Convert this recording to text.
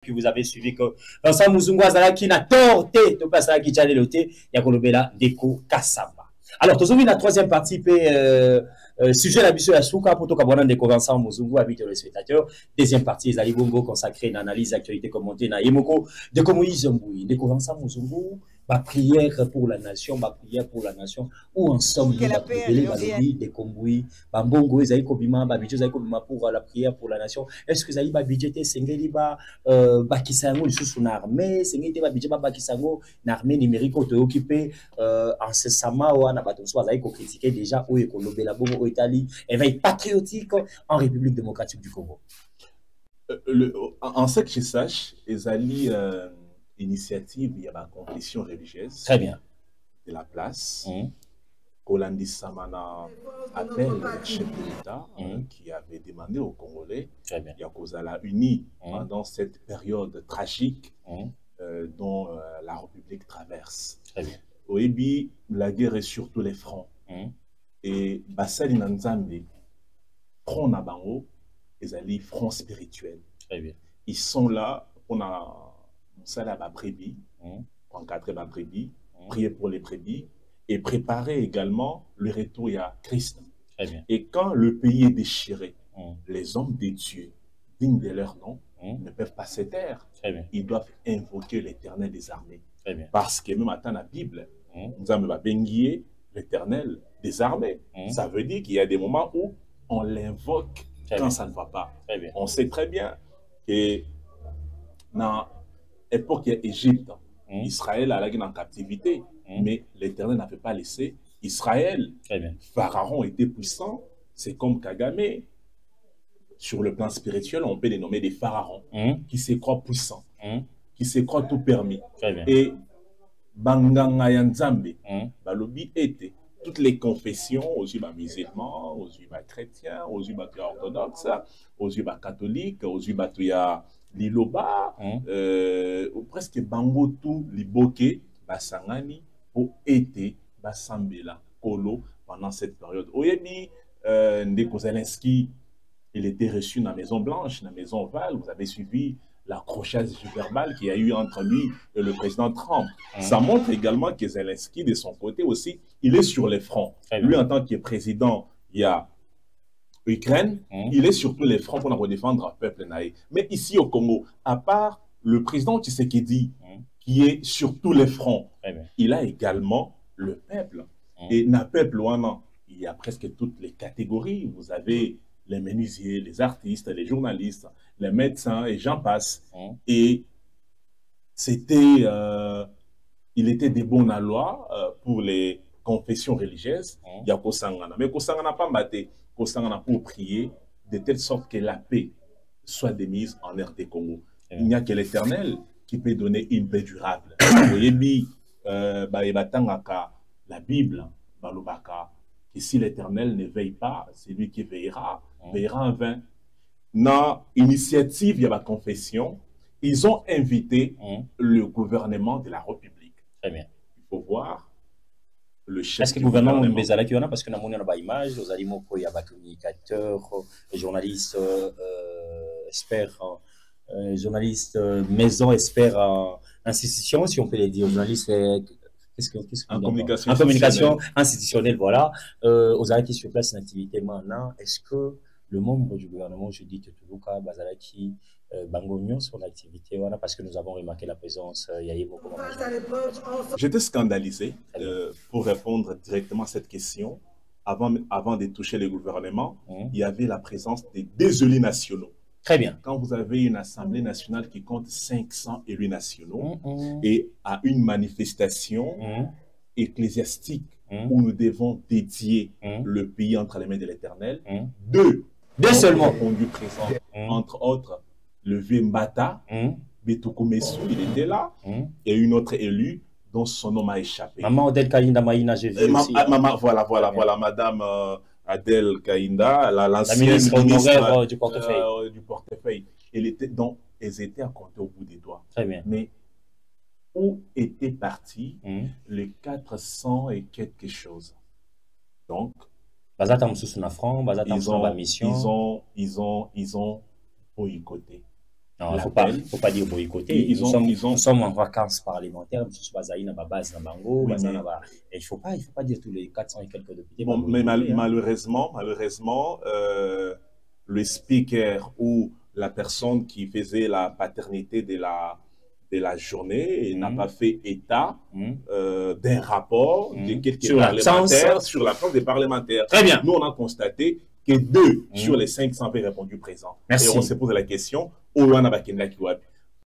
que vous avez suivi que Vincent Muzungu Azalaki n'a torté de passer à Kijale Loté, Yakolobela Deko Kassamba. Alors, tous la troisième partie, sujet la mission à Souka pour tout Kabwana de Vincent Muzungu, habite le spectateur. Deuxième partie, Zali Bongo consacrée à l'analyse d'actualité commentée na Yemoko, de Komoïse Mboui, de Vincent Muzungu. Ma prière pour la nation, où ensemble nous va prier des Kombouis, Bambongo, Zaïko Bima, Babidjo Zaïko Bima pour la prière pour la nation. Est-ce que Zaïba Bidjete, Sengeli Bakisango, le sous armée, Sengeli Babidjeba Bakisango, une armée numérique qui est occupée incessamment, ou Anabatonso, Zaïko critiqué déjà, où est Kolobela Bongo, Italie, éveil patriotique en République démocratique du Congo. En ce que je sache, Ezali. Initiative, il y a la confession religieuse. Très bien. De la place. Kolandi Samana appelle le chef de l'État qui avait demandé aux Congolais Yakozala unis pendant cette période tragique dont la République traverse. Très bien. Oebi, la guerre est sur tous les fronts. Et Bassali Nanzambe, front Nabango, ils allaient front spirituel. Très bien. Ils sont là, on a ça là, ma brebis, encadrer ma brebis, prier pour les brebis et préparer également le retour à Christ. Et quand le pays est déchiré, les hommes des dieux, dignes de leur nom, ne peuvent pas se taire. Ils doivent invoquer l'Éternel des armées. Parce que même à la Bible, nous avons l'Éternel des armées. Ça veut dire qu'il y a des moments où on l'invoque quand ça ne va pas. On sait très bien que dans l'époque Égypte, Israël a été en captivité, mais l'Éternel n'avait pas laissé Israël. Pharaon était puissant, c'est comme Kagame. Sur le plan spirituel, on peut les nommer des pharaons qui se croient puissants, qui se croient tout permis. Et Banganga Yanzambe, Balobi était toutes les confessions, aux yeux musulmans, aux yeux chrétiens, aux yeux orthodoxes, aux yeux catholiques, aux yeux Liloba, presque Bango tout Liboke, Basangani, pour été Basambela, Kolo, pendant cette période. Oyebi, Ndeko Zelensky, il était reçu dans la Maison Blanche, dans la Maison Ovale. Vous avez suivi l'accrochage verbal qu'il y a eu entre lui et le président Trump. Ça montre également que Zelensky, de son côté aussi, il est sur les fronts. Lui, en tant que président, il y a Ukraine, il est sur tous les fronts pour défendre le peuple naïf. Mais ici au Congo, à part le président Tshisekedi, qui est sur tous les fronts, il a également le peuple. Et dans le peuple, il y a presque toutes les catégories. Vous avez les menuisiers, les artistes, les journalistes, les médecins, et j'en passe. Et c'était, il était des bons à loi pour les confessions religieuses. Il y a Kosangana. Mais Kosangana pas maté. Kosangana pour prier de telle sorte que la paix soit démise en RD Congo. Il n'y a que l'Éternel qui peut donner une paix durable. La Bible, et si l'Éternel ne veille pas, c'est lui qui veillera, veillera en vain. Dans l'initiative, il y a la confession, ils ont invité le gouvernement de la République. Très bien. Il faut voir le chef. Est-ce que le gouvernement est bezala qui parce que nous avons une image, nous avons il y a des communicateurs, journalistes, experts, journalistes, maison, experts, institutions, si on peut les dire, journalistes. En communication institutionnelle, voilà. Aux arrêtés sur place, une activité maintenant. Est-ce que le membre du gouvernement, je dis Tetuluka, Bazalaki, Bangognon, son activité, voilà, parce que nous avons remarqué la présence, J'étais scandalisé pour répondre directement à cette question. Avant de toucher le gouvernement, il y avait la présence des élus nationaux. Très bien. Quand vous avez une assemblée nationale qui compte 500 élus nationaux et à une manifestation ecclésiastique où nous devons dédier le pays entre les mains de l'Éternel, deux seulement ont dû présent, entre autres le Mbata, Betoko Messou, il était là, et une autre élue dont son nom a échappé. Maman Odel Kainda Maïna, j'ai vu aussi. Voilà, madame Adel Kainda, l'ancienne ministre du portefeuille. Elles étaient à compter au bout des doigts. Très bien. Mais où étaient partis les 400 et quelque chose? Donc, ils ont boycotté. Non, il ne faut pas dire boycotter. Nous sommes en vacances parlementaires, M. Bazaï n'a pas base dans Bango, il ne faut pas dire tous les 400 et quelques députés. Bon, mais malheureusement, le speaker ou la personne qui faisait la paternité de la journée n'a pas fait état d'un rapport de quelques parlementaires sur l'absence des parlementaires. Très bien. Nous, on a constaté que 2 sur les 500 avaient répondu présent. Merci. Et on se pose la question, Olwana Bakenda Kiwapi.